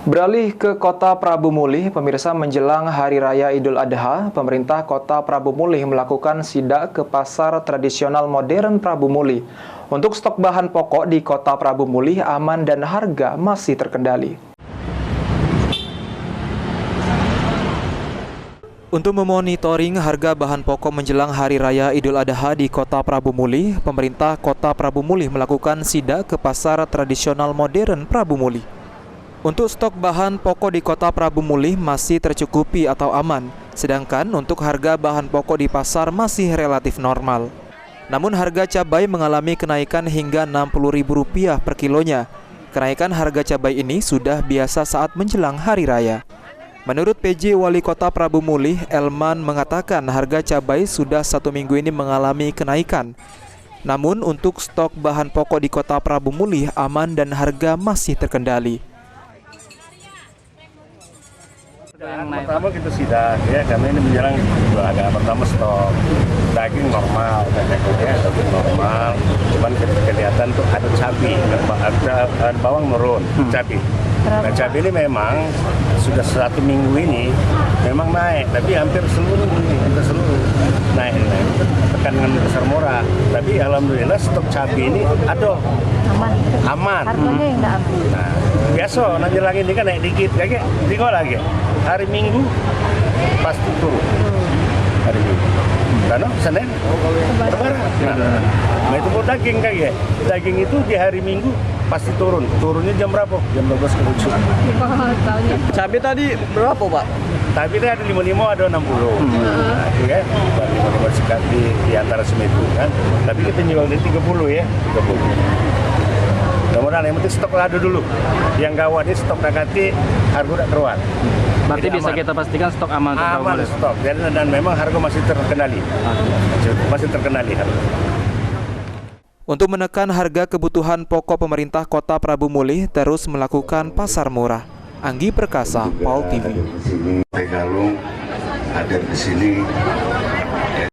Beralih ke Kota Prabu Mulih, pemirsa, menjelang Hari Raya Idul Adha, pemerintah Kota Prabu Mulih melakukan sidak ke pasar tradisional modern Prabu Mulih. Untuk stok bahan pokok di Kota Prabu Mulih aman dan harga masih terkendali. Untuk memonitoring harga bahan pokok menjelang Hari Raya Idul Adha di Kota Prabu Mulih, pemerintah Kota Prabu Mulih melakukan sidak ke pasar tradisional modern Prabu Mulih. Untuk stok bahan pokok di Kota Prabu Mulih masih tercukupi atau aman, sedangkan untuk harga bahan pokok di pasar masih relatif normal. Namun harga cabai mengalami kenaikan hingga Rp60.000 per kilonya. Kenaikan harga cabai ini sudah biasa saat menjelang Hari Raya. Menurut PJ Wali Kota Prabu Mulih, Elman mengatakan harga cabai sudah 1 minggu ini mengalami kenaikan. Namun untuk stok bahan pokok di Kota Prabu Mulih aman dan harga masih terkendali. Yang pertama kita sidak ya, karena ini menjelang Idul Adha. Pertama stok daging normal, daging normal. Cuman kelihatan tuh ada cabai, ada bawang menurun, cabai. Nah cabai ini memang sudah 1 minggu ini memang naik, tapi hampir seluruh naik. Tekan besar murah. Tapi alhamdulillah stok cabai ini aman. Harganya yang nggak aman. Nah, biasa nanti lagi ini kan naik dikit, kayak tinggal lagi. Hari Minggu pasti turun. Hari Minggu. Karena Senin Lebaran. Nah itu buat daging kayak. Daging itu di hari Minggu pasti turun. Turunnya jam berapa? Jam 12 ke ujung. Cabai tadi berapa, Pak? Tapi ada 55, ada 60. Nah, itu kan 55 sekat di antara semetu kan. Tapi kita jual di 30 ya, 30. Mudah-mudahan yang penting stok ada dulu. Yang gawat ini stok nakati harga udah keruan. Berarti bisa kita pastikan stok aman. Aman stok. Dan memang harga masih terkendali. Masih terkendali harga. Untuk menekan harga kebutuhan pokok, pemerintah Kota Prabu Mulih terus melakukan pasar murah. Anggi Perkasa, PAL TV. Tegalung hadir di sini